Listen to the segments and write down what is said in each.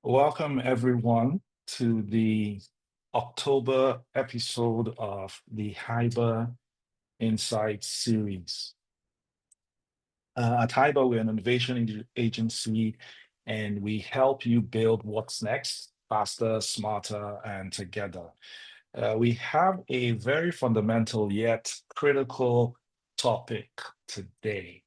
Welcome, everyone, to the October episode of the Hyper Insights series. At Hyper, we're an agency, and we help you build what's next faster, smarter, and together. We have a very fundamental yet critical topic today,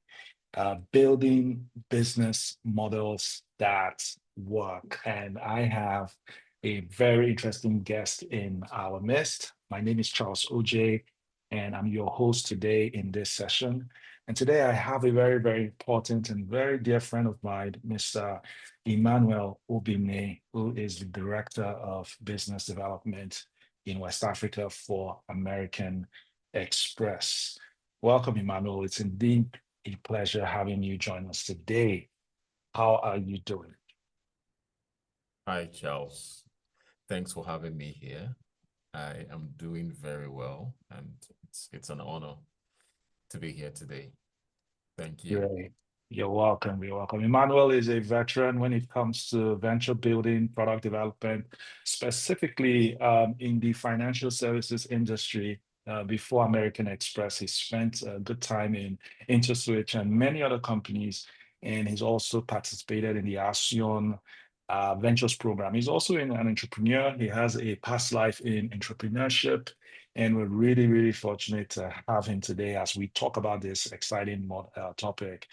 building business models that work. And I have a very interesting guest in our midst. My name is Charles OJ, and I'm your host today in this session. And today I have a very, very important and very dear friend of mine, Mr. Emmanuel Obine, who is the Director of Business Development in West Africa for American Express. Welcome, Emmanuel. It's indeed a pleasure having you join us today. How are you doing? Hi, Charles. Thanks for having me here. I am doing very well, and it's an honor to be here today. Thank you. Great. You're welcome. You're welcome. Emmanuel is a veteran when it comes to venture building, product development, specifically in the financial services industry. Before American Express, he spent a good time in InterSwitch and many other companies, and he's also participated in the ASEAN Ventures program. He's also an entrepreneur. He has a past life in entrepreneurship, and we're really, really fortunate to have him today as we talk about this exciting topic,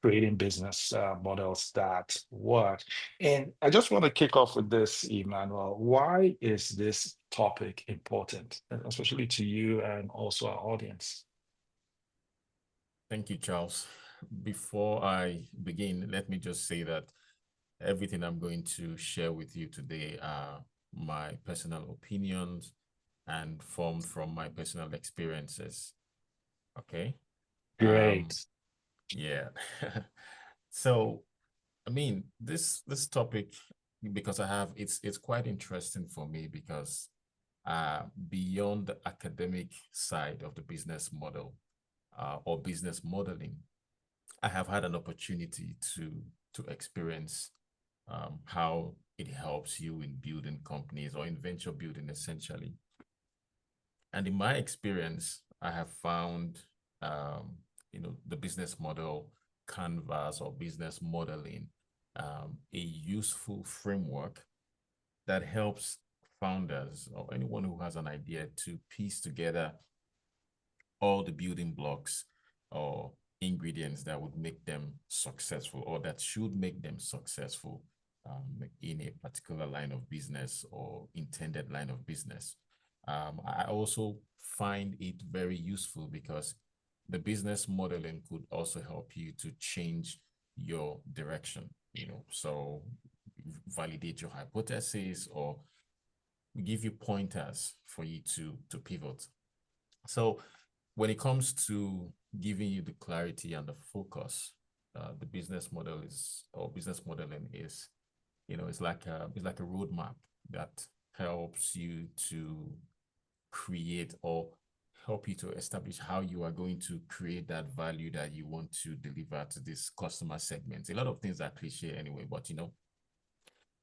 creating business models that work. And I just want to kick off with this, Emmanuel. Why is this topic important, especially to you and also our audience? Thank you, Charles. Before I begin, let me just say that everything I'm going to share with you today are my personal opinions and formed from my personal experiences. Okay. Um, Great. yeah. So I mean, this topic, because I have it's quite interesting for me because beyond the academic side of the business model or business modeling, I have had an opportunity to experience how it helps you in building companies or in venture building essentially. And in my experience, I have found the business model canvas or business modeling a useful framework that helps founders or anyone who has an idea to piece together all the building blocks or ingredients that would make them successful or that should make them successful in a particular line of business or intended line of business. I also find it very useful because the business modeling could also help you to change your direction, so validate your hypothesis or give you pointers for you to pivot. So when it comes to giving you the clarity and the focus, the business model is or business modeling is, it's like a roadmap that helps you to create or help you to establish how you are going to create that value that you want to deliver to this customer segment. A lot of things are cliche anyway, but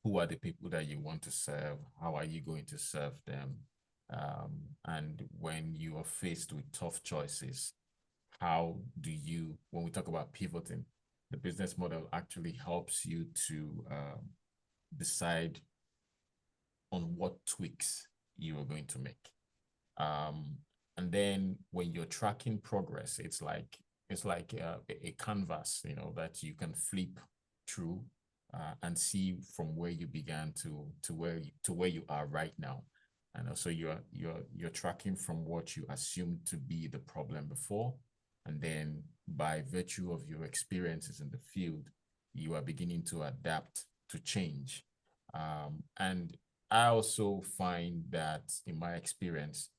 who are the people that you want to serve? How are you going to serve them? And when you are faced with tough choices, how do you, when we talk about pivoting, the business model actually helps you to decide on what tweaks you are going to make. Um, and then when you're tracking progress, it's like a canvas, that you can flip through and see from where you began to where you are right now. And also you're tracking from what you assumed to be the problem before, and then by virtue of your experiences in the field, you are beginning to adapt to change. And I also find that in my experience,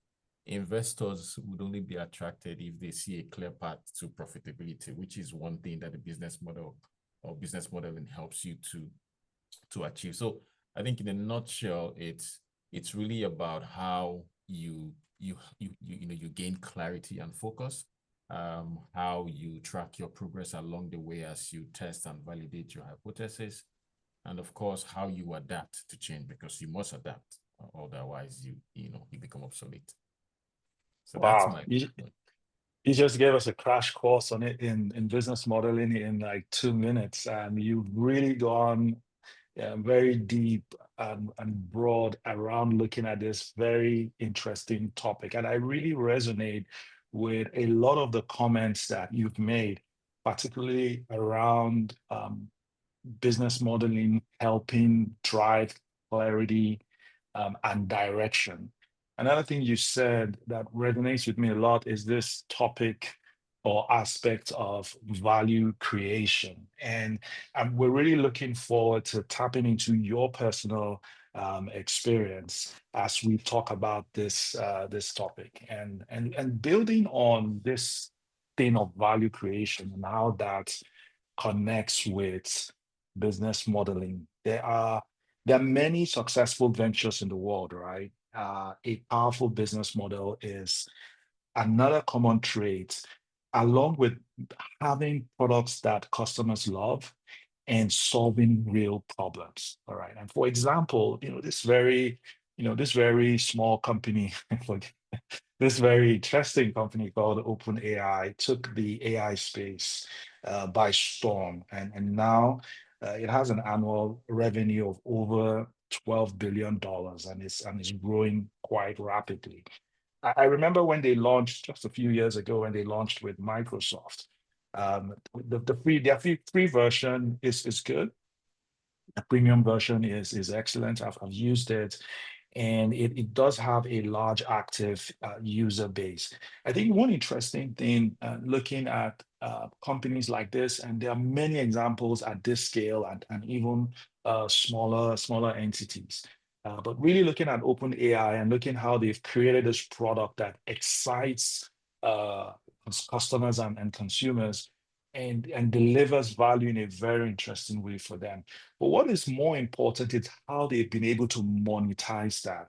investors would only be attracted if they see a clear path to profitability, which is one thing that the business model or business modeling helps you to achieve. So I think in a nutshell, it's really about how you gain clarity and focus, how you track your progress along the way as you test and validate your hypothesis, and of course how you adapt to change, because you must adapt, otherwise you become obsolete. So that's Wow. my point. You just gave us a crash course on it in business modeling in like 2 minutes. And you've really gone very deep and broad around looking at this very interesting topic. And I really resonate with a lot of the comments that you've made, particularly around business modeling helping drive clarity and direction. Another thing you said that resonates with me a lot is this topic or aspect of value creation. And we're really looking forward to tapping into your personal experience as we talk about this topic and building on this thing of value creation and how that connects with business modeling. There are many successful ventures in the world, right? A powerful business model is another common trait, along with having products that customers love and solving real problems. All right. And for example, this very small company, like this very interesting company called OpenAI took the AI space by storm, and now it has an annual revenue of over $12 billion, and is growing quite rapidly. I remember when they launched just a few years ago when they launched with Microsoft. Their free version is good. The premium version is excellent. I've used it, and it does have a large active user base. I think one interesting thing looking at companies like this, and there are many examples at this scale and even smaller entities. But really looking at OpenAI and looking how they've created this product that excites uh, customers and consumers and delivers value in a very interesting way for them. But what is more important is how they've been able to monetize that,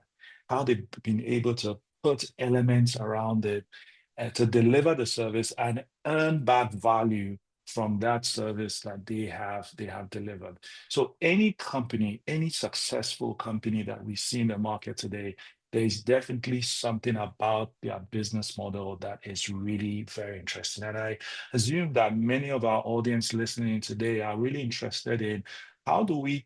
how they've been able to put elements around it to deliver the service and earn back value from that service that they have delivered. So any company, any successful company that we see in the market today, there's definitely something about their business model that is really very interesting. And I assume that many of our audience listening today are really interested in how do we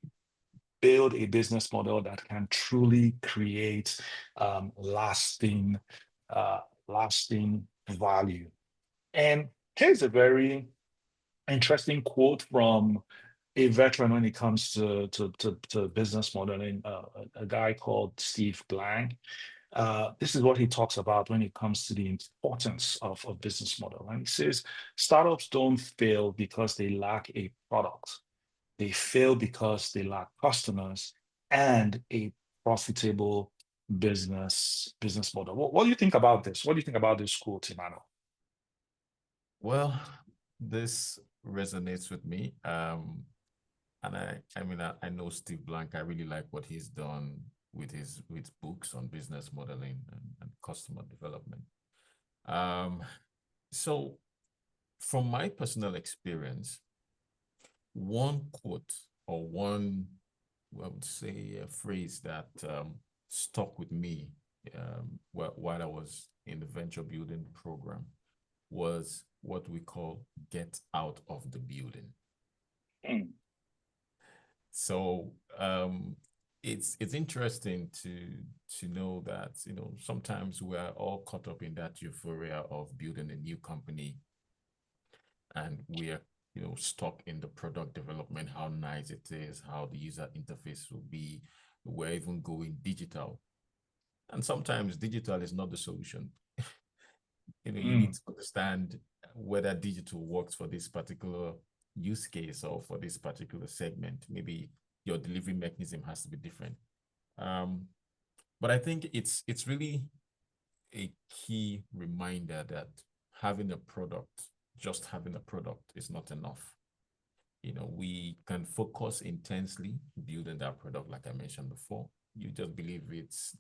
build a business model that can truly create lasting, uh, lasting value. And here's a very interesting quote from a veteran when it comes to business modeling, a guy called Steve Blank. This is what he talks about when it comes to the importance of business model. And he says, startups don't fail because they lack a product. They fail because they lack customers and a profitable business model. What do you think about this? What do you think about this quote, Emmanuel? Well, this resonates with me. And I know Steve Blank. I really like what he's done with books on business modeling and customer development. Um, so from my personal experience, one quote or one, I would say, a phrase that stuck with me while I was in the venture building program was what we call get out of the building. Mm, So it's interesting to know that sometimes we are all caught up in that euphoria of building a new company, and we are stuck in the product development, how nice it is, how the user interface will be. We're even going digital, and sometimes digital is not the solution. You need mm, to understand whether digital works for this particular use case or for this particular segment. Maybe your delivery mechanism has to be different. Um, but I think it's really a key reminder that having a product, just having a product is not enough. We can focus intensely building that product, like I mentioned before. You just believe it's,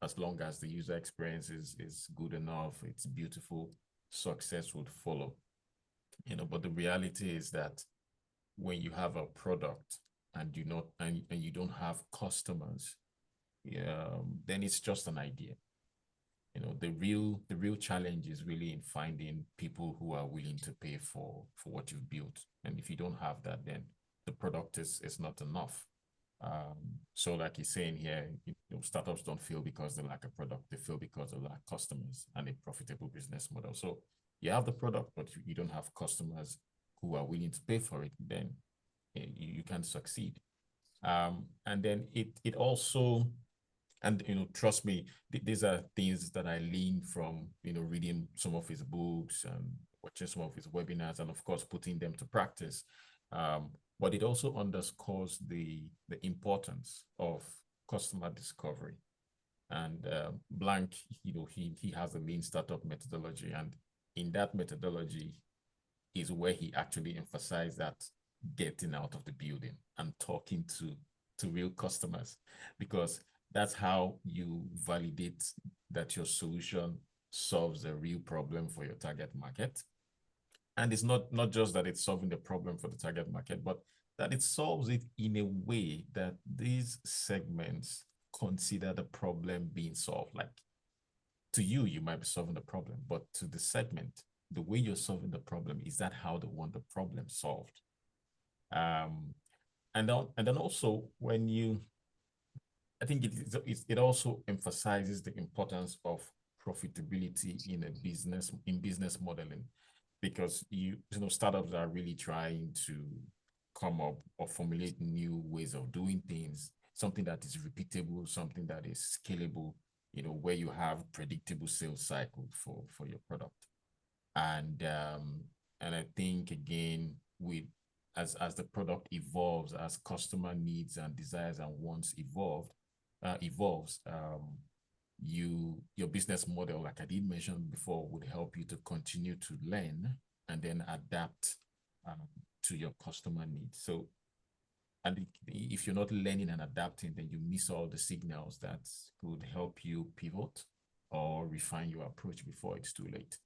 as long as the user experience is good enough, it's beautiful, success would follow. But the reality is that when you have a product, and you don't have customers, then it's just an idea. The real challenge is really in finding people who are willing to pay for what you've built. And if you don't have that, then the product is not enough. So like he's saying here, startups don't fail because they lack a product, they fail because they lack customers and a profitable business model. So you have the product, but you don't have customers who are willing to pay for it, then you can't succeed. And then it also, and trust me, these are things that I lean from reading some of his books and watching some of his webinars, and of course putting them to practice. But it also underscores the importance of customer discovery. And Blank, he has a lean startup methodology, and in that methodology is where he actually emphasized that getting out of the building and talking to real customers, because that's how you validate that your solution solves a real problem for your target market. And it's not just that it's solving the problem for the target market, but that it solves it in a way that these segments consider the problem being solved. Like, to you, you might be solving the problem, but to the segment, the way you're solving the problem, is that how they want the problem solved? And then also, I think it also emphasizes the importance of profitability in business modeling, because startups are really trying to come up or formulate new ways of doing things, something that is repeatable, something that is scalable, where you have predictable sales cycle for your product. And I think, again, as the product evolves, as customer needs and desires and wants evolves, your business model, like I did mention before, would help you to continue to learn and then adapt to your customer needs. So, and if you're not learning and adapting, then you miss all the signals that could help you pivot or refine your approach before it's too late.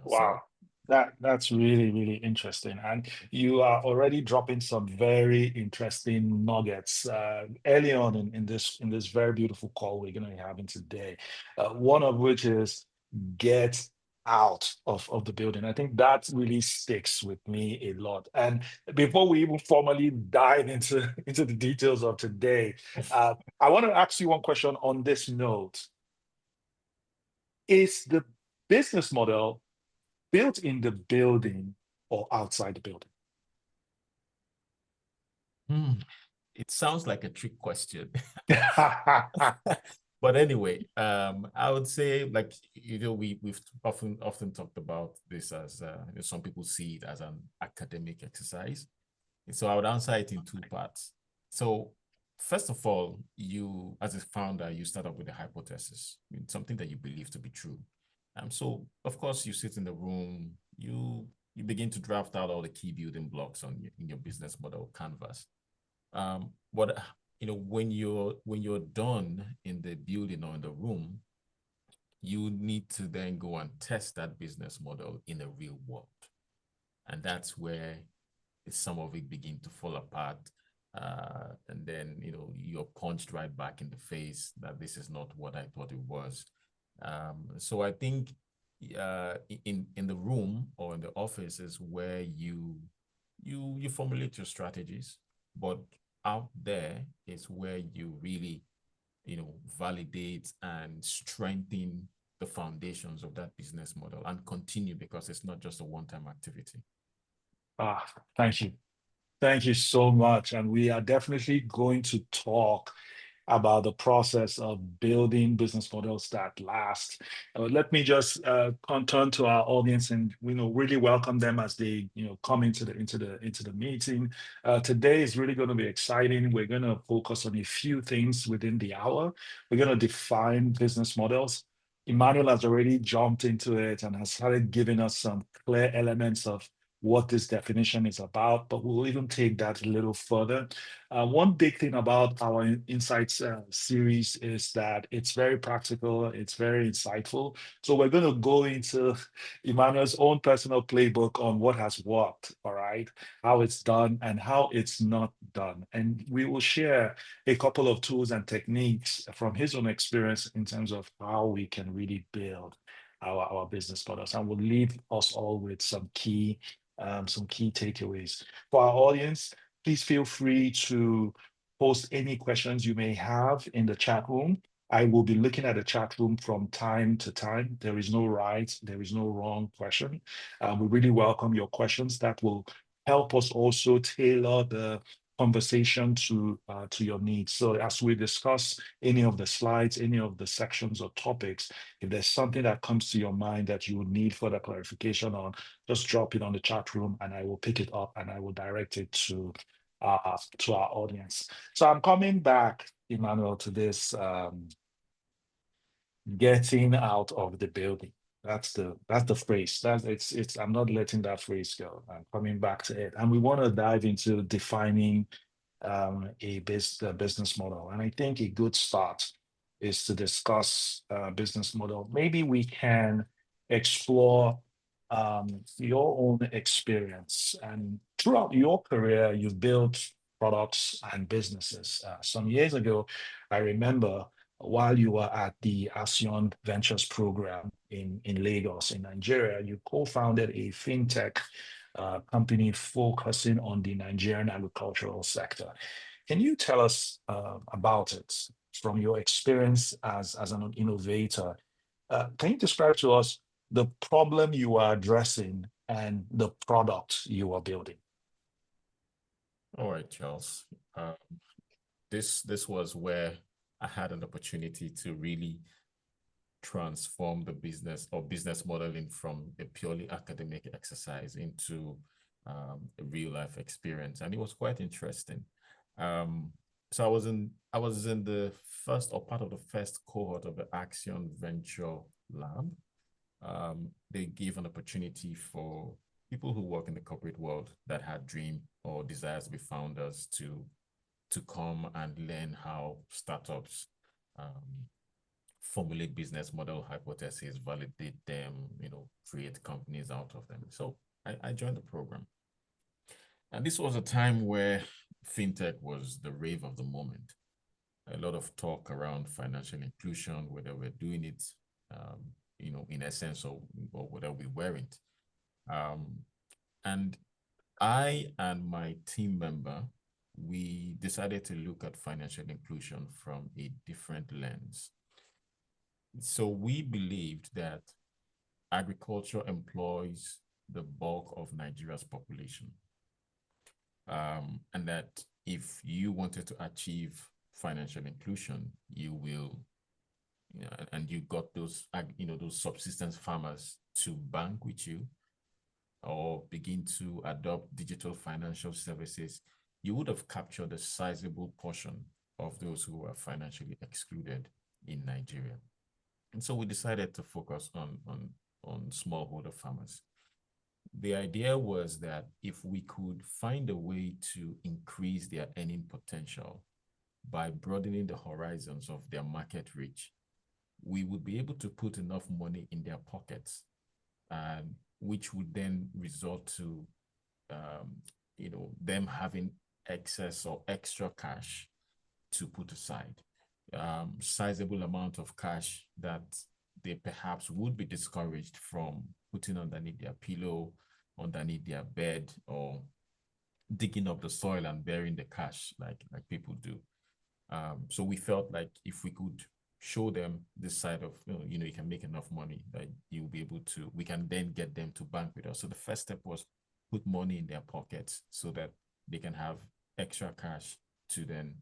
Wow, that's really, really interesting. And you are already dropping some very interesting nuggets early on in this very beautiful call we're going to be having today. One of which is get out of the building. I think that really sticks with me a lot. And before we even formally dive into the details of today, I want to ask you one question on this note. Is the business model built in the building or outside the building? It sounds like a trick question. But anyway, I would say, like, we've often talked about this as some people see it as an academic exercise. So I would answer it in two parts. So first of all, you, as a founder, you start up with a hypothesis, something that you believe to be true. So of course you sit in the room, you begin to draft out all the key building blocks in your business model canvas. But when you're done in the building or in the room, you need to then go and test that business model in the real world. And that's where some of it begin to fall apart. And then, you're punched right back in the face that this is not what I thought it was. So I think in the room or in the office is where you formulate your strategies, but out there is where you really, validate and strengthen the foundations of that business model and continue, because it's not just a one-time activity. Thank you. Thank you so much. And we are definitely going to talk about the process of building business models that last. Let me just turn to our audience and really welcome them as they come into the meeting. Today is really going to be exciting. We're going to focus on a few things within the hour. We're going to define business models. Emmanuel has already jumped into it and has started giving us some clear elements of what this definition is about, but we'll even take that a little further. One big thing about our Insights series is that it's very practical, it's very insightful. So we're going to go into Emmanuel's own personal playbook on what has worked, all right, how it's done and how it's not done. And we will share a couple of tools and techniques from his own experience in terms of how we can really build our business models. And we'll leave us all with some key takeaways. For our audience, please feel free to post any questions you may have in the chat room. I will be looking at the chat room from time to time. There is no right, there is no wrong question. We really welcome your questions. That will help us also tailor the conversation to your needs. So as we discuss any of the slides, any of the sections or topics, if there's something that comes to your mind that you would need further clarification on, just drop it on the chat room and I will pick it up and I will direct it to our audience. So I'm coming back, Emmanuel, to this getting out of the building. That's the phrase. It's I'm not letting that phrase go. I'm coming back to it. And we want to dive into defining a business model. And I think a good start is to discuss business model. Maybe we can explore your own experience. And throughout your career, you've built products and businesses. Some years ago, I remember while you were at the ASEAN Ventures program in Lagos, in Nigeria, you co-founded a fintech company focusing on the Nigerian agricultural sector. Can you tell us about it from your experience as an innovator? Can you describe to us the problem you are addressing and the product you are building? All right, Charles. This was where I had an opportunity to really transform the business or business modeling from a purely academic exercise into a real life experience, and it was quite interesting. So I was in the first or part of the first cohort of the Action Venture Lab. They gave an opportunity for people who work in the corporate world that had dream or desires to be founders to come and learn how startups formulate business model hypotheses, validate them, create companies out of them. So I joined the program. And this was a time where fintech was the rave of the moment. A lot of talk around financial inclusion, whether we're doing it, in essence, or whether we weren't. And I and my team member, we decided to look at financial inclusion from a different lens. So we believed that agriculture employs the bulk of Nigeria's population. And that if you wanted to achieve financial inclusion, you will, and you got those, those subsistence farmers to bank with you or begin to adopt digital financial services, you would have captured a sizable portion of those who were financially excluded in Nigeria. And so we decided to focus on smallholder farmers. The idea was that if we could find a way to increase their earning potential by broadening the horizons of their market reach, we would be able to put enough money in their pockets, which would then result to them having excess or extra cash to put aside, sizable amount of cash that they perhaps would be discouraged from putting underneath their pillow, underneath their bed, or digging up the soil and burying the cash like people do. So we felt like if we could show them this side of, you can make enough money that you'll be able to, we can then get them to bank with us. So the first step was put money in their pockets so that they can have extra cash to then,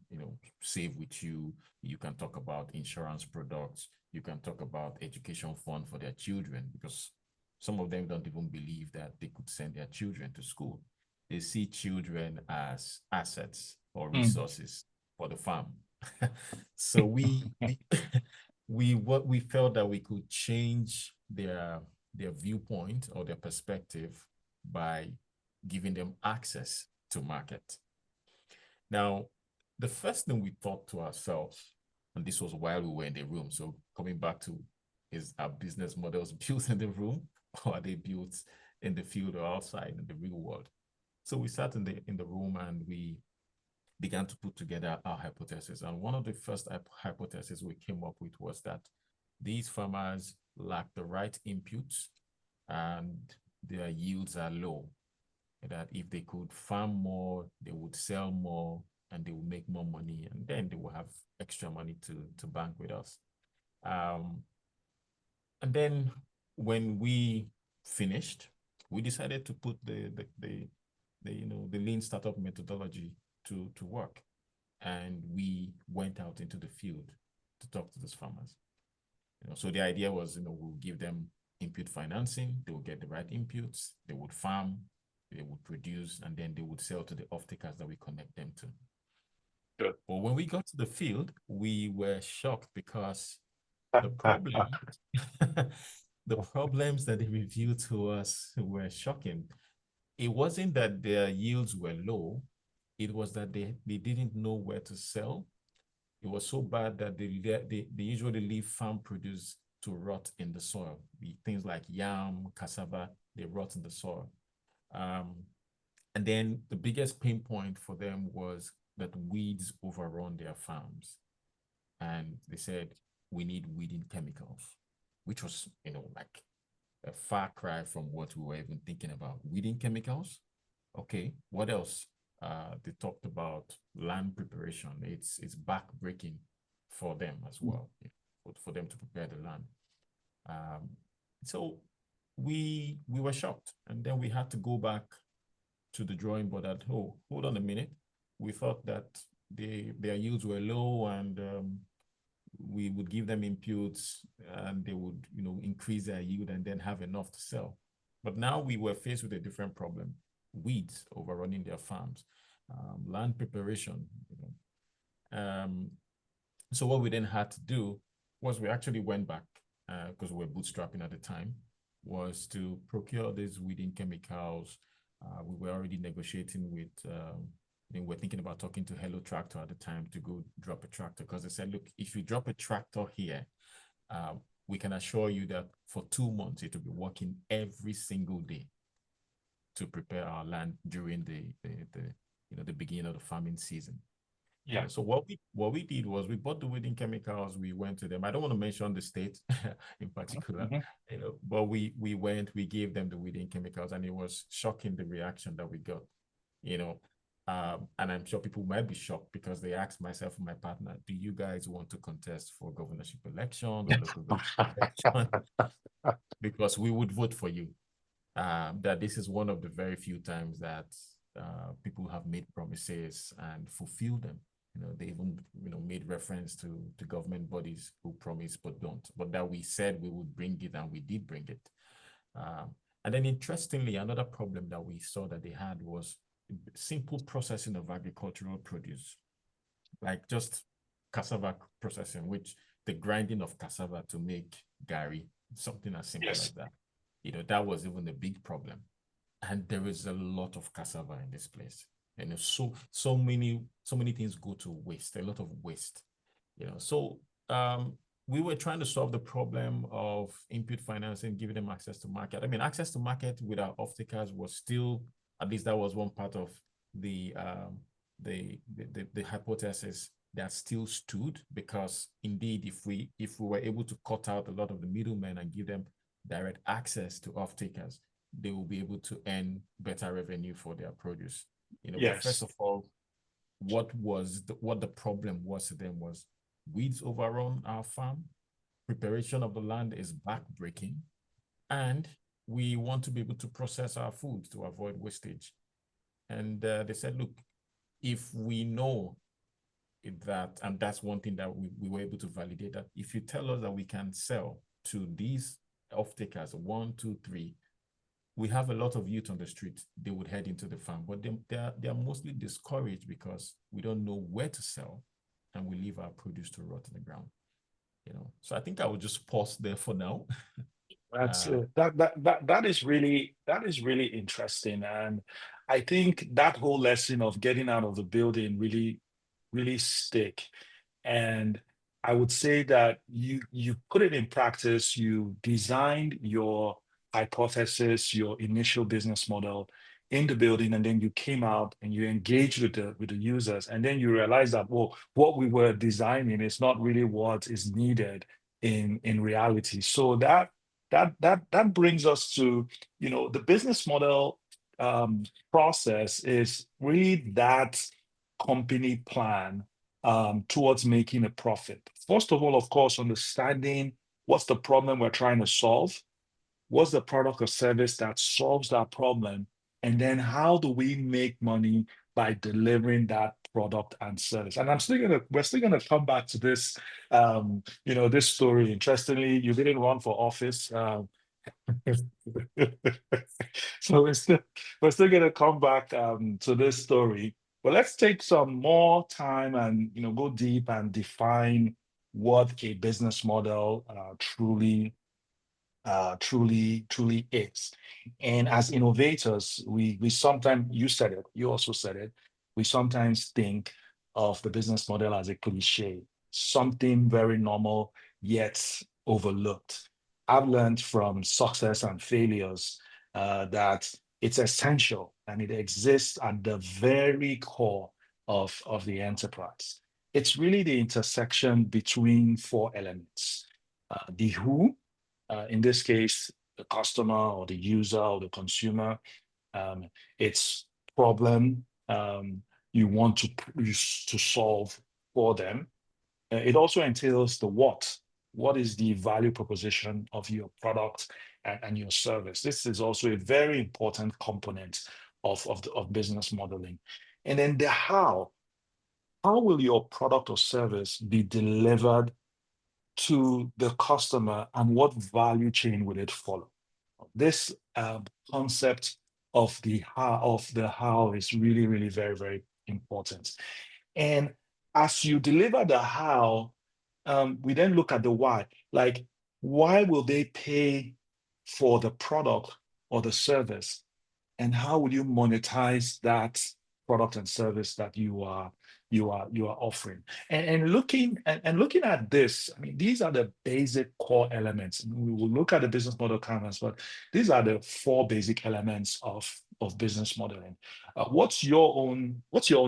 save with you. You can talk about insurance products. You can talk about education fund for their children, because some of them don't even believe that they could send their children to school. They see children as assets or resources for the farm. So we felt that we could change their viewpoint or their perspective by giving them access to market. Now, the first thing we thought to ourselves, and this was while we were in the room, so coming back to, is our business models built in the room, or are they built in the field or outside in the real world? So we sat in the room and we began to put together our hypothesis. And one of the first hypotheses we came up with was that these farmers lack the right inputs and their yields are low. That if they could farm more, they would sell more and they will make more money, and then they will have extra money to bank with us. And then when we finished, we decided to put the lean startup methodology to work. And we went out into the field to talk to those farmers. So the idea was, we'll give them input financing, they will get the right inputs, they would farm, they would produce, and then they would sell to the off-takers that we connect them to. Good. But when we got to the field, we were shocked because the problem, the problems that they revealed to us were shocking. It wasn't that their yields were low, it was that they didn't know where to sell. It was so bad that they usually leave farm produce to rot in the soil. Things like yam, cassava, they rot in the soil. And then the biggest pain point for them was that weeds overrun their farms. And they said, we need weeding chemicals, which was, like a far cry from what we were even thinking about. Weeding chemicals? Okay, what else? They talked about land preparation. It's back-breaking for them as well, for them to prepare the land. So we were shocked, and then we had to go back to the drawing board. That, oh, hold on a minute. We thought that their yields were low, and we would give them inputs, and they would increase their yield and then have enough to sell. But now we were faced with a different problem: weeds overrunning their farms, land preparation. So what we then had to do was we actually went back, because we were bootstrapping at the time, was to procure these weeding chemicals. We were already negotiating with, we were thinking about talking to Hello Tractor at the time to go drop a tractor, because they said, look, if you drop a tractor here, we can assure you that for 2 months, it will be working every single day to prepare our land during the beginning of the farming season. Yeah. So what we did was we bought the weeding chemicals. We went to them. I don't want to mention the state in particular, but we went, we gave them the weeding chemicals, and it was shocking the reaction that we got, and I'm sure people might be shocked because they asked myself and my partner, do you guys want to contest for governorship election or local government election? Because we would vote for you. That this is one of the very few times that people have made promises and fulfilled them. They even made reference to government bodies who promise but don't. But that we said we would bring it, and we did bring it. And then interestingly, another problem that we saw that they had was simple processing of agricultural produce, like just cassava processing, which the grinding of cassava to make gari, something as simple Yes. as that. That was even a big problem. And there is a lot of cassava in this place. And so many things go to waste, a lot of waste. So we were trying to solve the problem of input financing, giving them access to market. I mean, access to market with our off-takers was still, at least that was one part of the hypothesis that still stood, because indeed, if we were able to cut out a lot of the middlemen and give them direct access to off-takers, they will be able to earn better revenue for their produce. Yes. But first of all, what the problem was to them was weeds overrun our farm, preparation of the land is back-breaking, and we want to be able to process our food to avoid wastage. And they said, look, if we know that, and that's one thing that we were able to validate, that if you tell us that we can sell to these off-takers, 1, 2, 3, we have a lot of youth on the street, they would head into the farm, but they are mostly discouraged because we don't know where to sell, and we leave our produce to rot in the ground. So I think I will just pause there for now. That's that is really interesting, and I think that whole lesson of getting out of the building really stick. And I would say that you put it in practice. You designed your hypothesis, your initial business model in the building, and then you came out and you engaged with the users, and then you realize that, well, what we were designing is not really what is needed in reality. So that brings us to, the business model process is really that company plan towards making a profit. First of all, of course, understanding what's the problem we're trying to solve, what's the product or service that solves that problem, and then how do we make money by delivering that product and service. And we're still gonna come back to this, this story. Interestingly, you didn't run for office. So we're still gonna come back to this story. But let's take some more time and go deep and define what a business model truly is. And as innovators, we sometimes, you said it, you also said it, we sometimes think of the business model as a cliche, something very normal yet overlooked. I've learned from success and failures that it's essential and it exists at the very core of the enterprise. It's really the intersection between four elements: the who, in this case, the customer or the user or the consumer. It's problem you want to solve for them. It also entails the what. What is the value proposition of your product and your service? This is also a very important component of business modeling. And then the how. How will your product or service be delivered to the customer, and what value chain will it follow? This concept of the how is really very important. And as you deliver the how, we then look at the why. Like, why will they pay for the product or the service, and how will you monetize that product and service that you are offering? And looking at this, I mean, these are the basic core elements. We will look at the business model canvas, but these are the four basic elements of business modeling. What's your own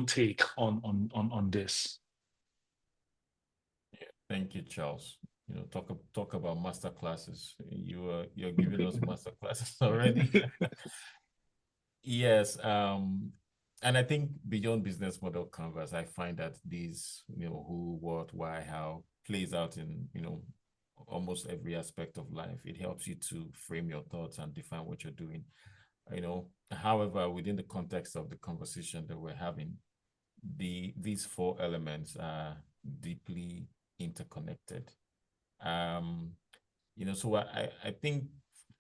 take on this? Thank you, Charles. Talk about master classes. You're giving us master classes already. Yes, and I think beyond business model canvas, I find that these, who, what, why, how plays out in, almost every aspect of life. It helps you to frame your thoughts and define what you're doing. However, within the context of the conversation that we're having, these four elements are deeply interconnected. So I think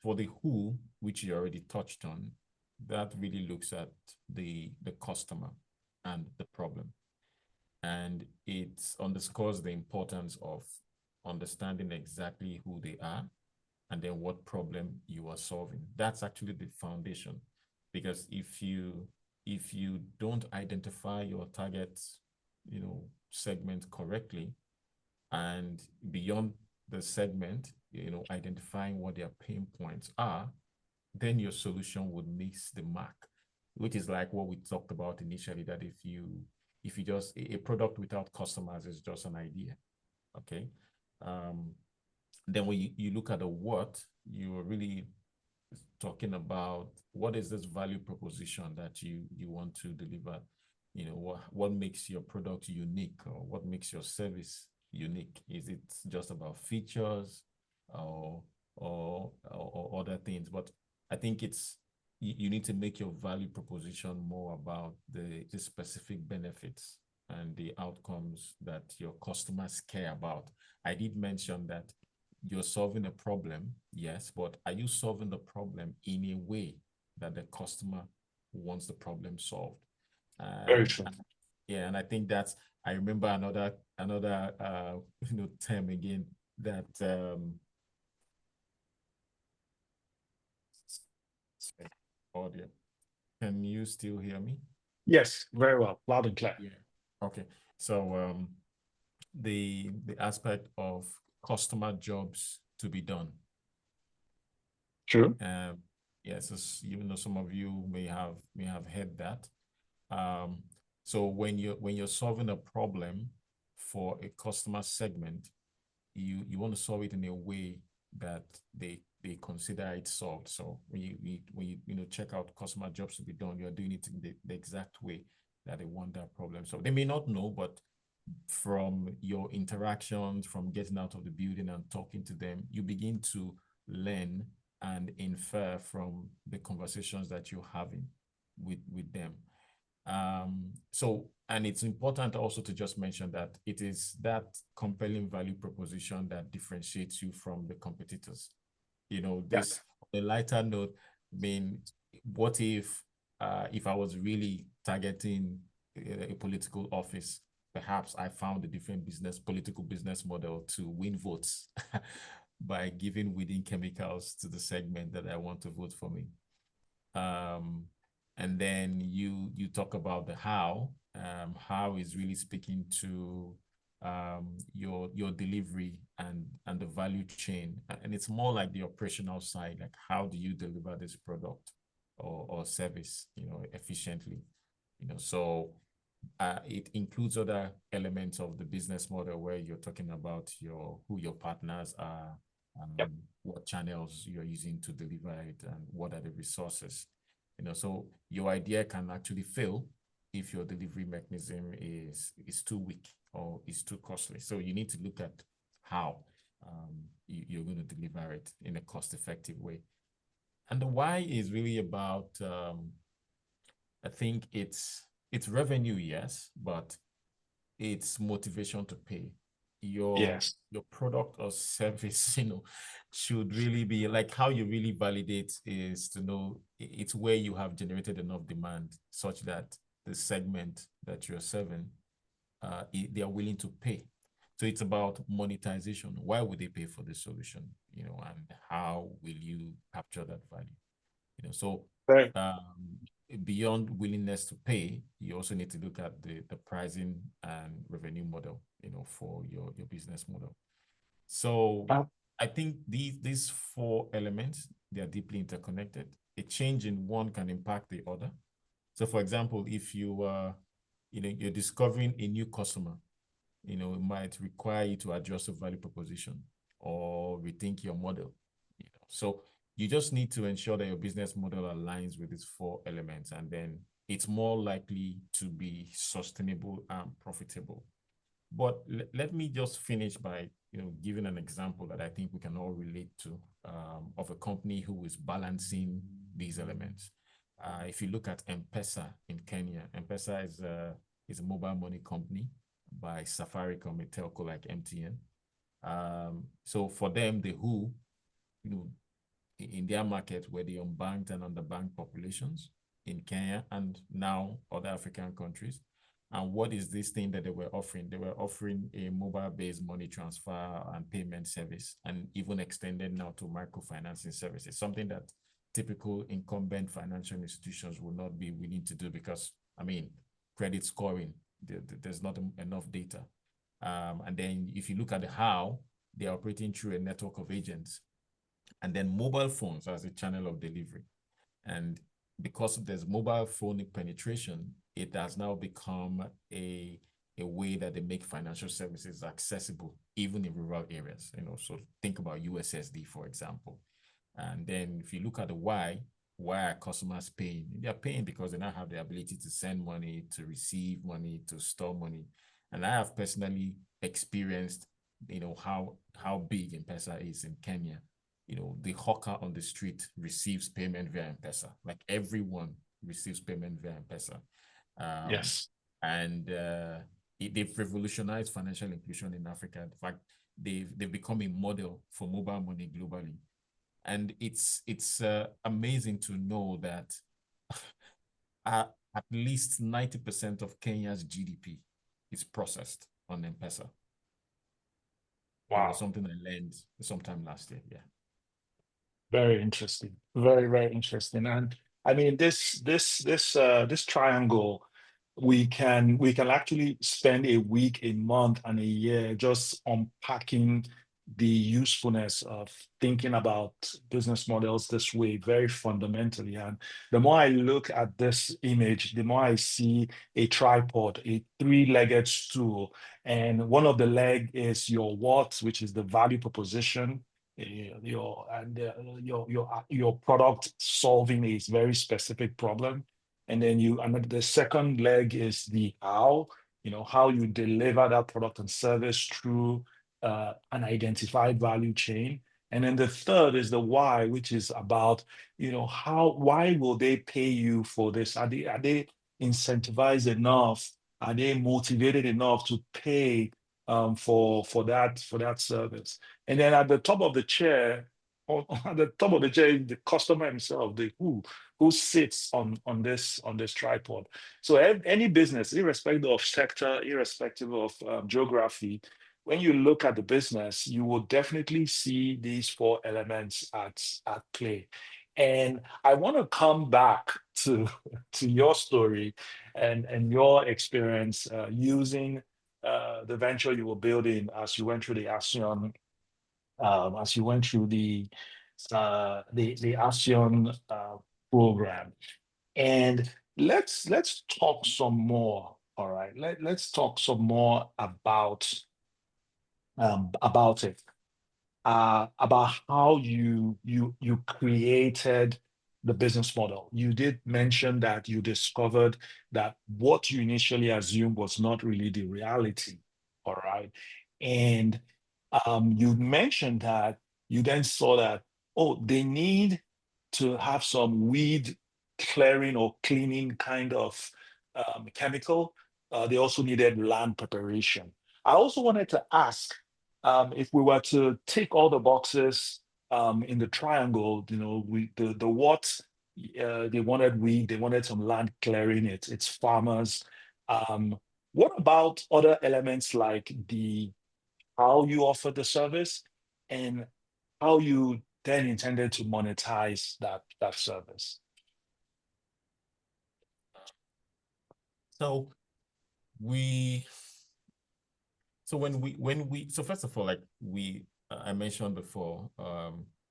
for the who, which you already touched on, that really looks at the customer and the problem. And it underscores the importance of understanding exactly who they are and then what problem you are solving. That's actually the foundation. Because if you don't identify your target, segment correctly, and beyond the segment, identifying what their pain points are, then your solution would miss the mark, which is like what we talked about initially, that if you just, a product without customers is just an idea. Okay. Then when you look at the what, you're really talking about what is this value proposition that you want to deliver. What makes your product unique, or what makes your service unique? Is it just about features or other things? But I think you need to make your value proposition more about the specific benefits and the outcomes that your customers care about. I did mention that you're solving a problem, yes, but are you solving the problem in a way that the customer wants the problem solved? Very And true. yeah, and I think I remember another term again, that audio. Can you still hear me? Yes, very well, loud and clear. Yeah. Okay. So the aspect of customer jobs to be done. True. Um, yes, even though some of you may have heard that. Um, so when you're solving a problem for a customer segment, you want to solve it in a way that they consider it solved. So when you check out customer jobs to be done, you're doing it in the exact way that they want that problem. So they may not know, but from your interactions, from getting out of the building and talking to them, you begin to learn and infer from the conversations that you're having with them. And it's important also to just mention that it is that compelling value proposition that differentiates you from the competitors. This Yes. on a lighter note, I mean, what if I was really targeting a political office, perhaps I found a different political business model to win votes by giving within chemicals to the segment that I want to vote for me. Um, and then you talk about the how. How is really speaking to your delivery and the value chain, and it's more like the operational side, like how do you deliver this product or service, efficiently, so it includes other elements of the business model where you're talking about who your partners are, Yep. what channels you're using to deliver it, and what are the resources. So your idea can actually fail if your delivery mechanism is too weak or is too costly. So you need to look at how you're going to deliver it in a cost-effective way. And the why is really about, I think it's revenue, yes, but it's motivation to pay. Your Yes. your product or service, should really be like how you really validate is to know it's where you have generated enough demand such that the segment that you're serving, they are willing to pay. So it's about monetization. Why would they pay for the solution? And how will you capture that value? So Very. um, beyond willingness to pay, you also need to look at the pricing and revenue model, for your business model. So Uh, I think these four elements, they are deeply interconnected. A change in one can impact the other. So for example, if you're discovering a new customer, it might require you to adjust your value proposition or rethink your model. So you just need to ensure that your business model aligns with these four elements, and then it's more likely to be sustainable and profitable. But let me just finish by giving an example that I think we can all relate to, of a company who is balancing these elements. If you look at M-Pesa in Kenya, M-Pesa is a mobile money company by Safaricom, a telco like MTN. So for them, the who, you know, in their market were the unbanked and underbanked populations in Kenya and now other African countries. And what is this thing that they were offering? They were offering a mobile-based money transfer and payment service, and even extended now to microfinancing services, something that typical incumbent financial institutions will not be willing to do because, I mean, credit scoring, there's not enough data. And then if you look at the how, they're operating through a network of agents, and then mobile phones as a channel of delivery. And because there's mobile phone penetration, it has now become a way that they make financial services accessible, even in rural areas. So think about USSD, for example. And then if you look at the why are customers paying? They're paying because they now have the ability to send money, to receive money, to store money. And I have personally experienced, how big M-Pesa is in Kenya. The hawker on the street receives payment via M-Pesa. Like everyone receives payment via M-Pesa. Um, yes. and they've revolutionized financial inclusion in Africa. In fact, they've become a model for mobile money globally. And it's amazing to know that at least 90% of Kenya's GDP is processed on M-Pesa. Wow. Something I learned sometime last year. Yeah. Very interesting. Very, very interesting. And I mean, this triangle, we can actually spend a week, a month, and a year just unpacking the usefulness of thinking about business models this way, very fundamentally. And the more I look at this image, the more I see a tripod, a three-legged stool, and one of the leg is your what, which is the value proposition, your product solving a very specific problem, and then the second leg is the how, how you deliver that product and service through an identified value chain. And then the third is the why, which is about, why will they pay you for this? Are they incentivized enough? Are they motivated enough to pay for that service? And then at the top of the chair, or at the top of the chair, is the customer himself, the who sits on this tripod. So any business, irrespective of sector, irrespective of geography, when you look at the business, you will definitely see these four elements at play. And I want to come back to to your story and your experience using the venture you were building as you went through the ASEAN, as you went through the ASEAN program. And let's talk some more. All right, let's talk some more about it, about how you created the business model. You did mention that you discovered that what you initially assumed was not really the reality. All right. And you mentioned that you then saw that, oh, they need to have some weed clearing or cleaning kind of chemical. They also needed land preparation. I also wanted to ask, if we were to tick all the boxes in the triangle, the what, they wanted weed, they wanted some land clearing, it's farmers. Um, what about other elements like the how you offer the service and how you then intended to monetize that service? So we so first of all, like I mentioned before,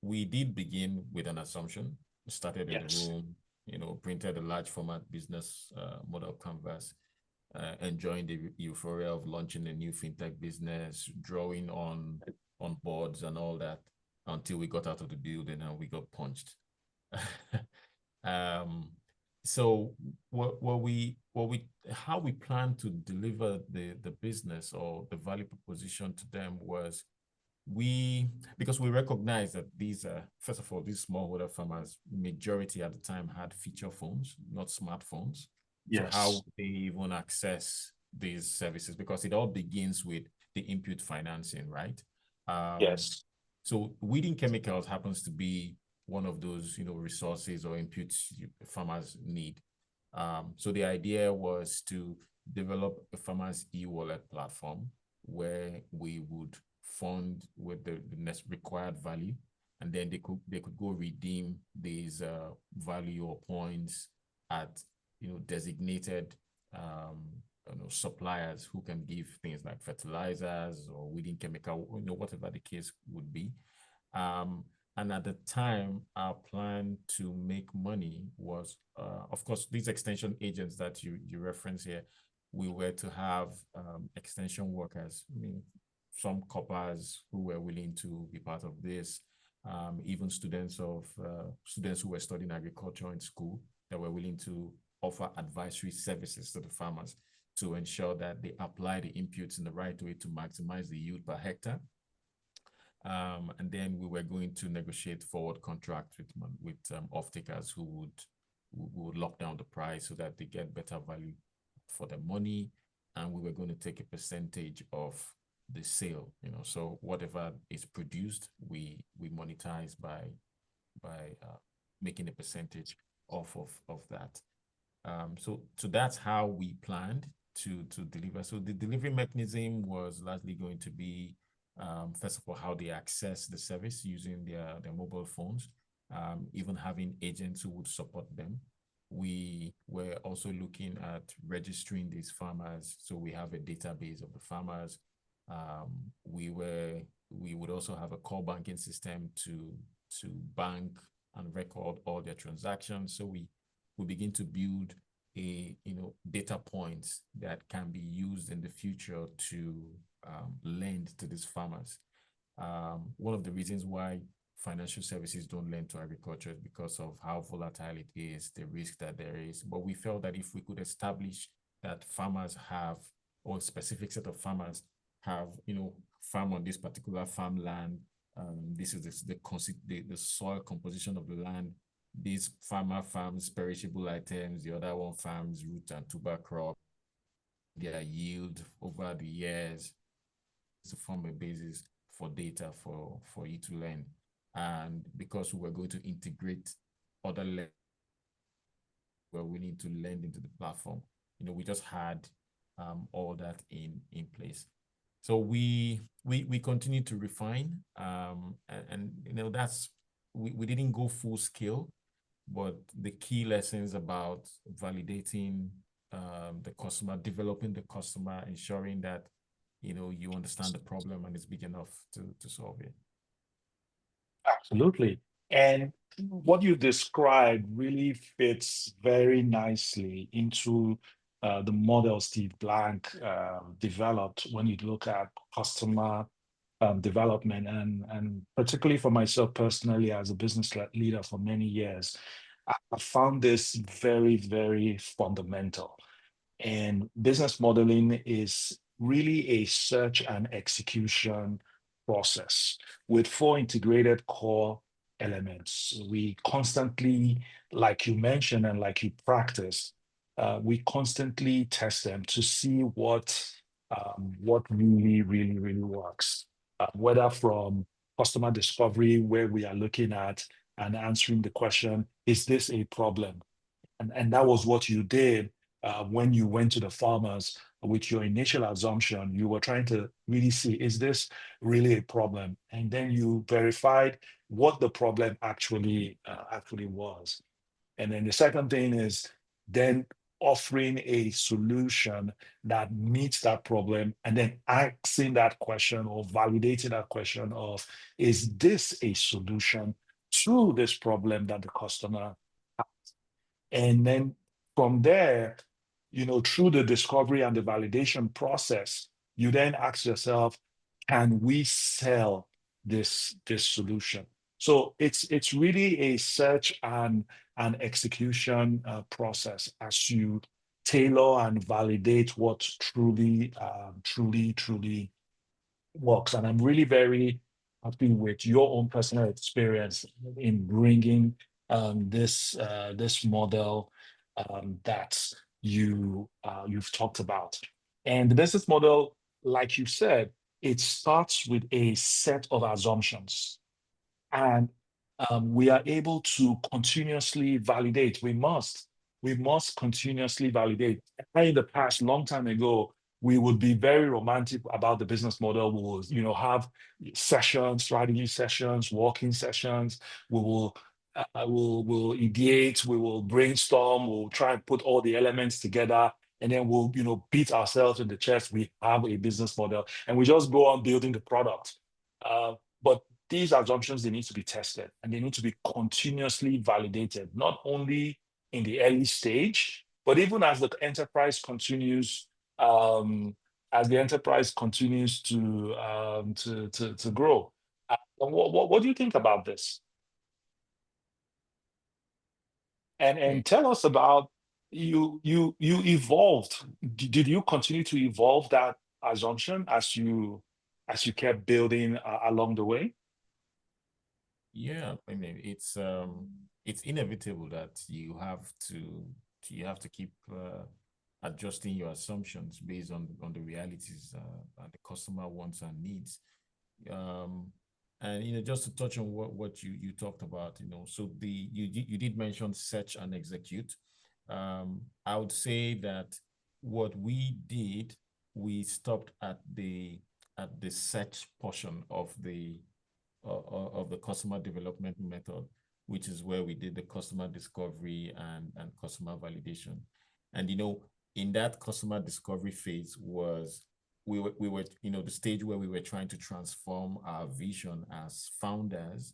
we did begin with an assumption. We started in the Yes. room, printed a large format business model canvas, enjoying the euphoria of launching a new fintech business, drawing on boards and all that, until we got out of the building and we got punched. um, so how we plan to deliver the business or the value proposition to them was, because we recognize that these are, first of all, these smallholder farmers, majority at the time had feature phones, not smartphones. So how Yes. would they even access these services? Because it all begins with the input financing, right? Um, Yes. so weeding chemicals happens to be one of those, resources or inputs farmers need. So the idea was to develop a farmers e-wallet platform where we would fund with the required value, and then they could go redeem these value or points at designated suppliers who can give things like fertilizers or weeding chemical, whatever the case would be. Um, and at the time, our plan to make money was, of course, these extension agents that you reference here, we were to have extension workers. I mean, some coppers who were willing to be part of this, even students who were studying agriculture in school that were willing to offer advisory services to the farmers to ensure that they apply the inputs in the right way to maximize the yield per hectare. And then we were going to negotiate forward contracts with off-takers who would lock down the price so that they get better value for their money. And we were going to take a percentage of the sale, so whatever is produced, we monetize by making a percentage off of that. So that's how we planned to deliver. So the delivery mechanism was largely going to be, first of all, how they access the service using their mobile phones. even having agents who would support them. We were also looking at registering these farmers. So we have a database of the farmers. We would also have a core banking system to bank and record all their transactions. So we begin to build a data points that can be used in the future to lend to these farmers. One of the reasons why financial services don't lend to agriculture is because of how volatile it is, the risk that there is. But we felt that if we could establish that farmers have, or a specific set of farmers have, farm on this particular farmland, this is the soil composition of the land. This farmer farms perishable items, the other one farms root and tuber crop, their yield over the years to form a basis for data for you to learn. And because we were going to integrate other where we need to lend into the platform, we just had all that in place. So we continue to refine, and that's we didn't go full scale, but the key lessons about validating the customer, developing the customer, ensuring that you understand the problem and it's big enough to solve it. Absolutely. And what you described really fits very nicely into the model Steve Blank developed when you look at customer development. And particularly for myself personally, as a business leader for many years, I found this very, very fundamental. And business modeling is really a search and execution process with four integrated core elements. We constantly, like you mentioned and like you practice, we constantly test them to see what really, really, really works. Whether from customer discovery, where we are looking at and answering the question, is this a problem? And that was what you did when you went to the farmers with your initial assumption. You were trying to really see, is this really a problem? And then you verified what the problem actually was. And then the second thing is then offering a solution that meets that problem, and then asking that question or validating that question of, is this a solution to this problem that the customer. And then from there, through the discovery and the validation process, you then ask yourself, can we sell this solution? So it's really a search and an execution process as you tailor and validate what truly works. And I'm really very happy with your own personal experience in bringing this model that you've talked about. And the business model, like you said, it starts with a set of assumptions, and we are able to continuously validate. We must continuously validate. In the past, long time ago, we would be very romantic about the business model. We will, have sessions, strategy sessions, walking sessions. We will we'll ideate, we will brainstorm, we'll try and put all the elements together, and then we'll, beat ourselves in the chest. We have a business model, and we just go on building the product. But these assumptions, they need to be tested and they need to be continuously validated, not only in the early stage, but even um, as the enterprise continues to grow. What do you think about this? And Okay. tell us about you evolved. Did you continue to evolve that assumption as you kept building along the way? Yeah, I mean it's inevitable that you have to keep adjusting your assumptions based on the realities and the customer wants and needs. Um, and just to touch on what you talked about, so you did mention search and execute. I would say that what we did, we stopped at the search portion of the customer development method. which is where we did the customer discovery and customer validation. And in that customer discovery phase was we were the stage where we were trying to transform our vision as founders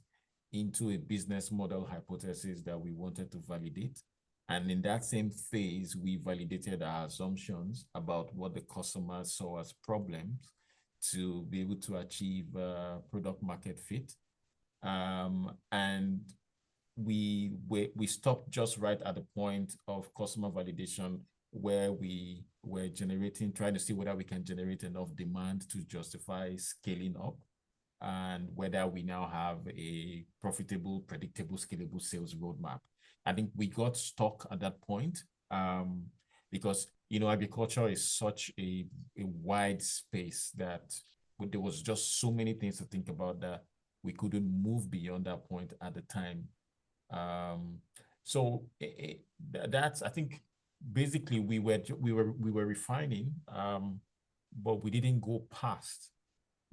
into a business model hypothesis that we wanted to validate. And in that same phase, we validated our assumptions about what the customers saw as problems to be able to achieve product market fit. And we stopped just right at the point of customer validation where we were trying to see whether we can generate enough demand to justify scaling up, and whether we now have a profitable, predictable, scalable sales roadmap. I think we got stuck at that point because agriculture is such a wide space that there was just so many things to think about that we couldn't move beyond that point at the time. So that's, I think, basically we were refining, but we didn't go past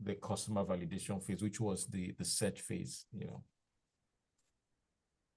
the customer validation phase, which was the search phase.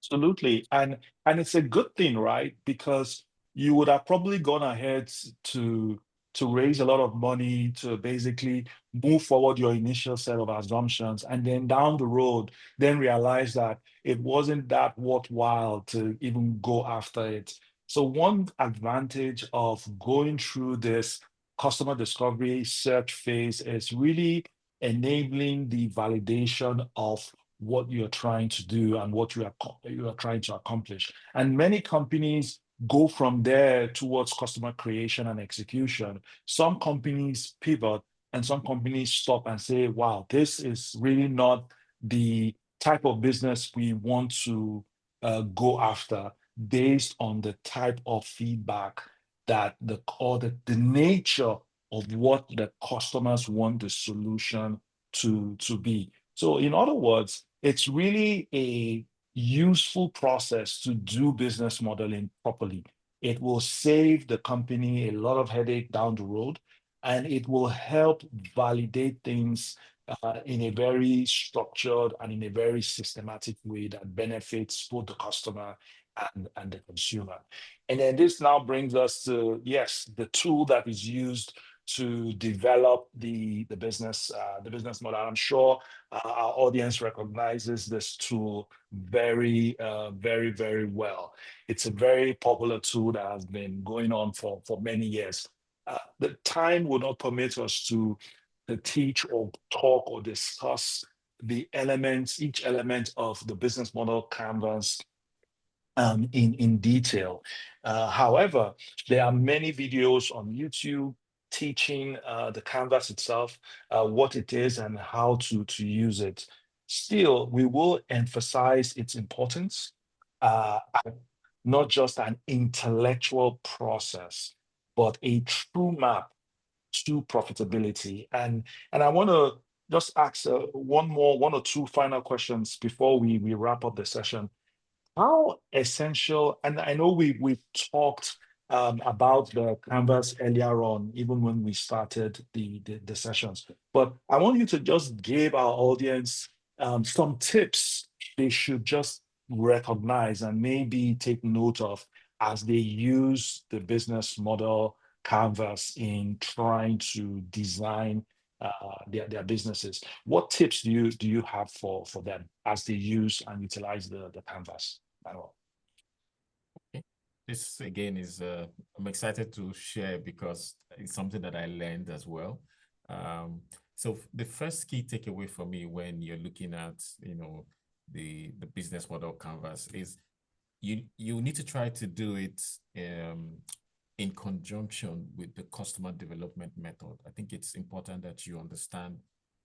Absolutely. And it's a good thing, right? Because you would have probably gone ahead to raise a lot of money to basically move forward your initial set of assumptions, and then down the road, then realize that it wasn't that worthwhile to even go after it. So one advantage of going through this customer discovery search phase is really enabling the validation of what you're trying to do and what you are trying to accomplish. And many companies go from there towards customer creation and execution. Some companies pivot and some companies stop and say, wow, this is really not the type of business we want to go after, based on the type of feedback that the nature of what the customers want the solution to be. So in other words, it's really a useful process to do business modeling properly. It will save the company a lot of headache down the road, and it will help validate things in a very structured and in a very systematic way that benefits both the customer and the consumer. And then this now brings us to, yes, the tool that is used to develop the business model. I'm sure our audience recognizes this tool very, very well. It's a very popular tool that has been going on for many years. The time will not permit us to teach or talk or discuss each element of the business model canvas in detail. However, there are many videos on YouTube teaching the canvas itself, what it is and how to use it. Still, we will emphasize its importance, uh, not just an intellectual process, but a true map to profitability. And I want to just ask one or two final questions before we wrap up the session. How essential, and I know we've talked about the canvas earlier on, even when we started the sessions, but I want you to just give our audience some tips they should just recognize and maybe take note of as they use the business model canvas in trying to design their businesses. What tips do you have for them as they use and utilize the canvas manual? This again is I'm excited to share because it's something that I learned as well. So the first key takeaway for me when you're looking at the business model canvas is you need to try to do it in conjunction with the customer development method. I think it's important that you understand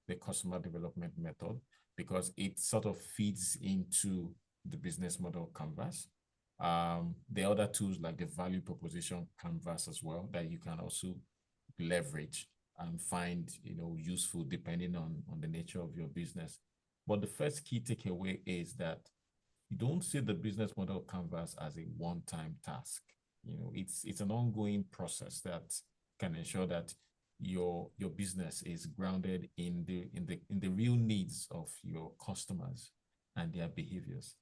the customer development method because it sort of feeds into the business model canvas. The other tools like the value proposition canvas as well that you can also leverage and find useful depending on the nature of your business. But the first key takeaway is that you don't see the business model canvas as a one-time task. It's an ongoing process that can ensure that your business is grounded in the real needs of your customers and their behaviors.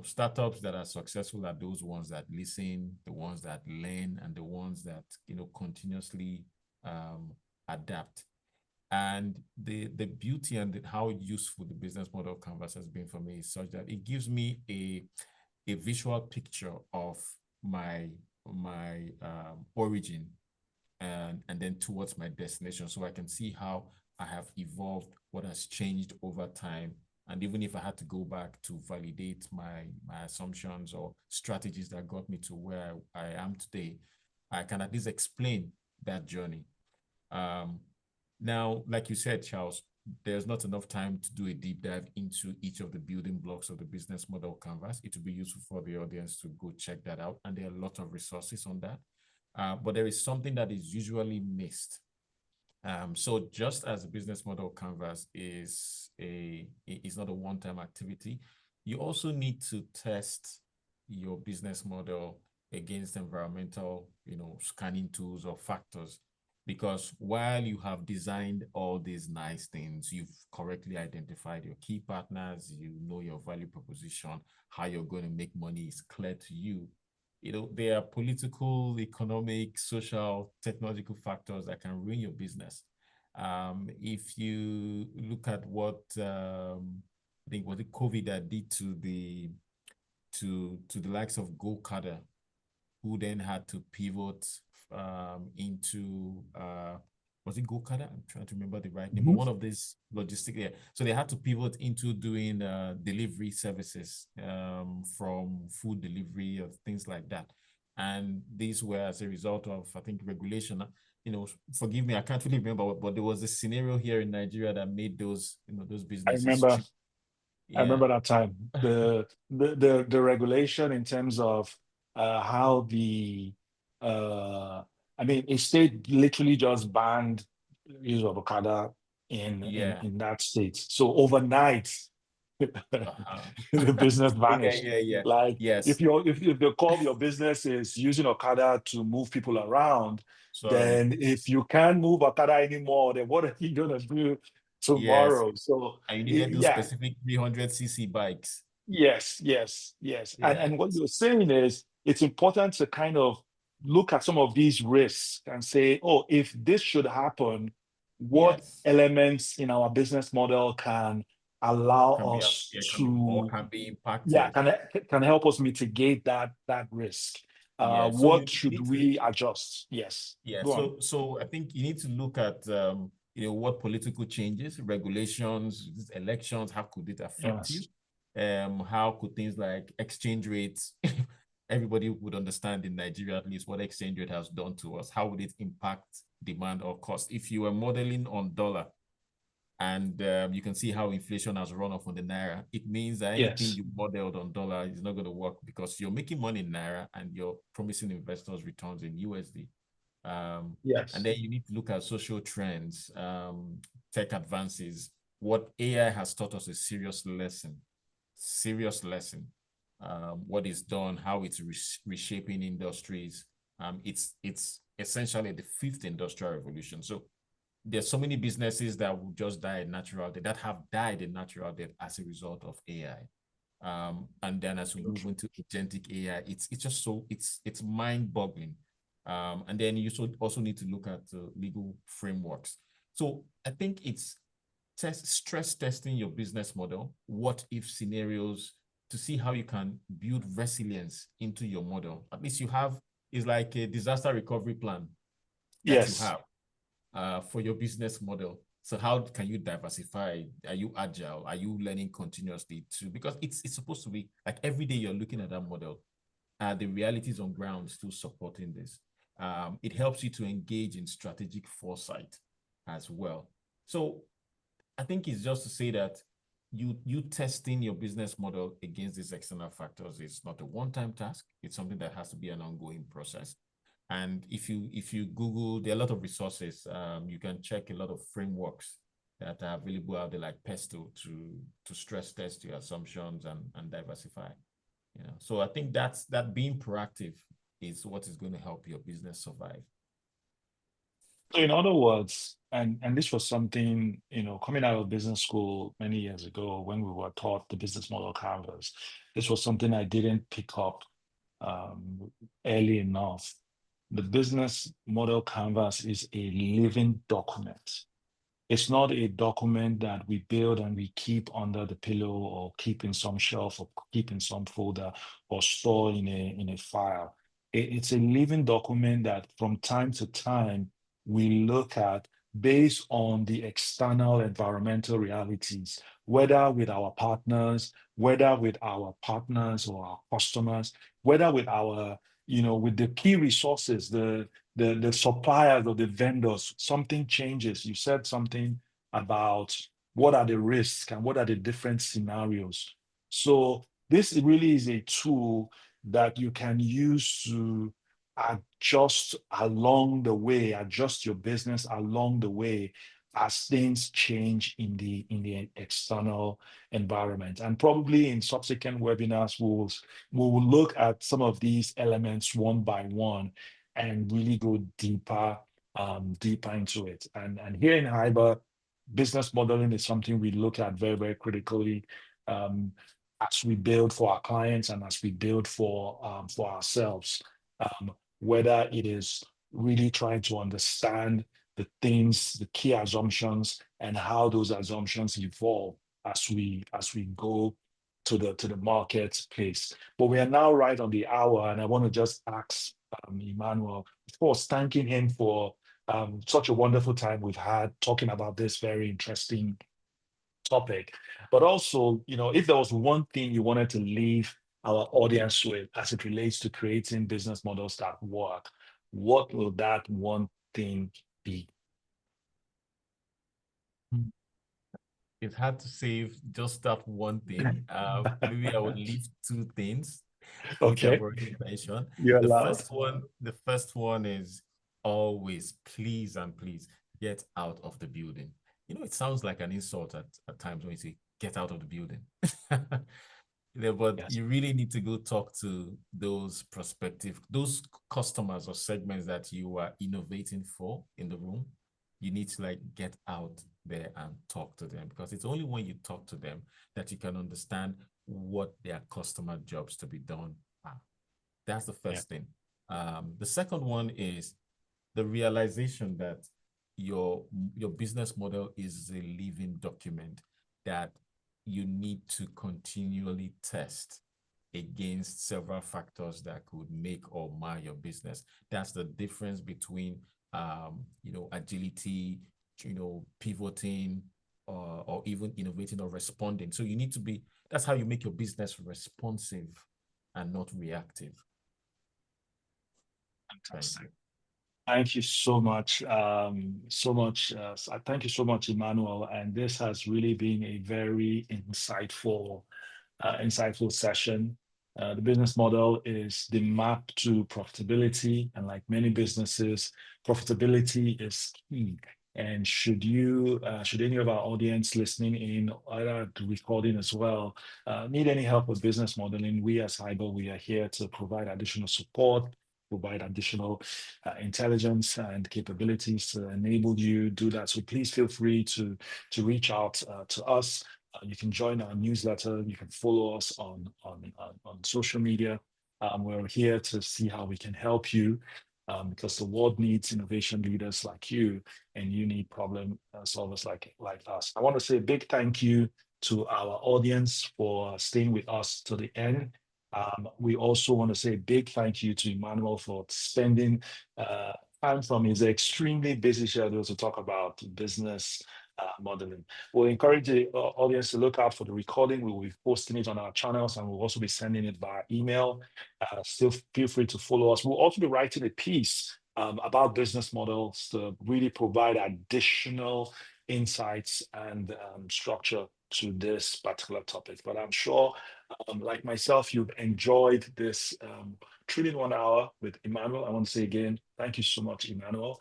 Startups that are successful are those ones that listen, the ones that learn, and the ones that, continuously adapt. And the beauty and how useful the business model canvas has been for me is such that it gives me a visual picture of my origin and then towards my destination, so I can see how I have evolved, what has changed over time. And even if I had to go back to validate my assumptions or strategies that got me to where I am today, I can at least explain that journey. Now, like you said, Charles, there's not enough time to do a deep dive into each of the building blocks of the business model canvas. It would be useful for the audience to go check that out. And there are a lot of resources on that. But there is something that is usually missed. So just as a business model canvas is not a one-time activity, you also need to test your business model against environmental, scanning tools or factors. Because while you have designed all these nice things, you've correctly identified your key partners, you know your value proposition, how you're going to make money is clear to you. There are political, economic, social, technological factors that can ruin your business. If you look at what I think what the COVID that did to the likes of Go-Karter, who then had to pivot into was it Go-Karter? I'm trying to remember the right name, but Mhm. one of these logistic, yeah. So they had to pivot into doing delivery services, from food delivery or things like that. And these were as a result of, I think, regulation. Forgive me, I can't really remember, but there was a scenario here in Nigeria that made those I businesses remember. cheap. I Yeah, remember that time. The regulation in terms of how uh, I mean, a state literally just banned use of Okada yeah. in that state. So overnight, Uh-huh. the business Okay, vanished. yeah, yeah. Like Yes, if the core of your business is using Okada to move people around, sorry. then if you can't move Okada anymore, then what are you gonna do Yes. tomorrow? So And you needed those yeah, specific 300cc bikes. yes. Yeah, And what you're saying is it's important to kind of look at some of these risks and say, oh, if this should happen, what yes. elements in our business model can allow Can be, us yeah, to, can be yeah, impacted. can help us mitigate that risk? Yeah. So What you should need to, we adjust? Yes, yeah. go on. So I think you need to look at what political changes, regulations, elections, how could it affect you? Yes, How could things like exchange rates, everybody would understand in Nigeria at least what exchange rate has done to us. How would it impact demand or cost? If you were modeling on dollar, and you can see how inflation has run off on the naira, it means that anything yes, you modeled on dollar is not going to work because you're making money in naira and you're promising investors returns in USD. Um, and yes, then you need to look at social trends, tech advances. What AI has taught us a serious lesson. What is done, how it's reshaping industries. It's essentially the fifth industrial revolution. So there's so many businesses that will just die a natural death, that have died a natural death as a result of AI. And then as we move into agentic AI, it's just so it's mind-boggling. And then you also need to look at legal frameworks. So I think it's stress testing your business model, what if scenarios, to see how you can build resilience into your model. At least you have, is like a disaster recovery plan that you yes. have for your business model. So how can you diversify? Are you agile? Are you learning continuously too? Because it's supposed to be like every day you're looking at that model. The realities on ground still supporting this. It helps you to engage in strategic foresight as well. So I think it's just to say that you testing your business model against these external factors is not a one-time task. It's something that has to be an ongoing process. And if you Google, there are a lot of resources. You can check a lot of frameworks that are available out there, like Pesto, to stress test your assumptions and diversify. So I think that being proactive is what is going to help your business survive. So in other words, and this was something, coming out of business school many years ago when we were taught the business model canvas. This was something I didn't pick up um, early enough. The business model canvas is a living document. It's not a document that we build and we keep under the pillow or keep in some shelf or keep in some folder or store in a file. It's a living document that from time to time we look at based on the external environmental realities, whether with our partners, whether with our partners or our customers, whether with our, with the key resources, the suppliers or the vendors, something changes. You said something about what are the risks and what are the different scenarios. So this really is a tool that you can use to adjust along the way, adjust your business along the way as things change in the external environment. And probably in subsequent webinars, we will look at some of these elements one by one and really go deeper into it. And here in Hyber, business modeling is something we look at very, very critically um, as we build for our clients and as we build for ourselves. Whether it is really trying to understand the things, the key assumptions, and how those assumptions evolve as we go to the marketplace. But we are now right on the hour, and I want to just ask Emmanuel, of course, thanking him for such a wonderful time we've had talking about this very interesting topic. But also, if there was one thing you wanted to leave our audience with as it relates to creating business models that work, what will that one thing be? It's hard to save just that one thing. Maybe I would leave two things, which I've Okay, already mentioned. you're The allowed. first one, the first one is always, please and please get out of the building. It sounds like an insult at times when you say get out of the building. But Yes. you really need to go talk to those customers or segments that you are innovating for in the room. You need to get out there and talk to them, because it's only when you talk to them that you can understand what their customer jobs to be done are. That's the Yeah. first thing. The second one is the realization that your business model is a living document that you need to continually test against several factors that could make or mar your business. That's the difference between agility, pivoting, or even innovating or responding. So you need to be, that's how you make your business responsive and not reactive. Thank you. Fantastic. Thank you so much. Thank you so much, Emmanuel. And this has really been a very insightful session. The business model is the map to profitability, and like many businesses, profitability is key. And should any of our audience listening in, either the recording as well, need any help with business modeling, we as Hyber, we are here to provide additional support, provide additional intelligence and capabilities to enable you do that. So please feel free to reach out to us. You can join our newsletter. You can follow us on social media. We're here to see how we can help you, because the world needs innovation leaders like you, and you need problem solvers like us. I want to say a big thank you to our audience for staying with us to the end. We also want to say a big thank you to Emmanuel for spending time from his extremely busy schedule to talk about business modeling. We'll encourage the audience to look out for the recording. We will be posting it on our channels, and we'll also be sending it via email. Still feel free to follow us. We'll also be writing a piece about business models to really provide additional insights and structure to this particular topic. But I'm sure, like myself, you've enjoyed this truly 1 hour with Emmanuel. I want to say again, thank you so much, Emmanuel.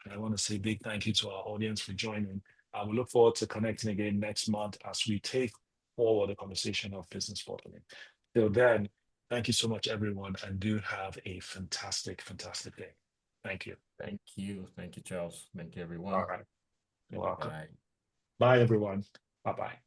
And I want to say a big thank you to our audience for joining. We look forward to connecting again next month as we take forward the conversation of business modeling. Till then, thank you so much, everyone, and do have a fantastic, fantastic day. Thank you. Thank you. Thank you, Charles. Thank you, All everyone. right. You're welcome. Bye. Bye, everyone. Bye-bye.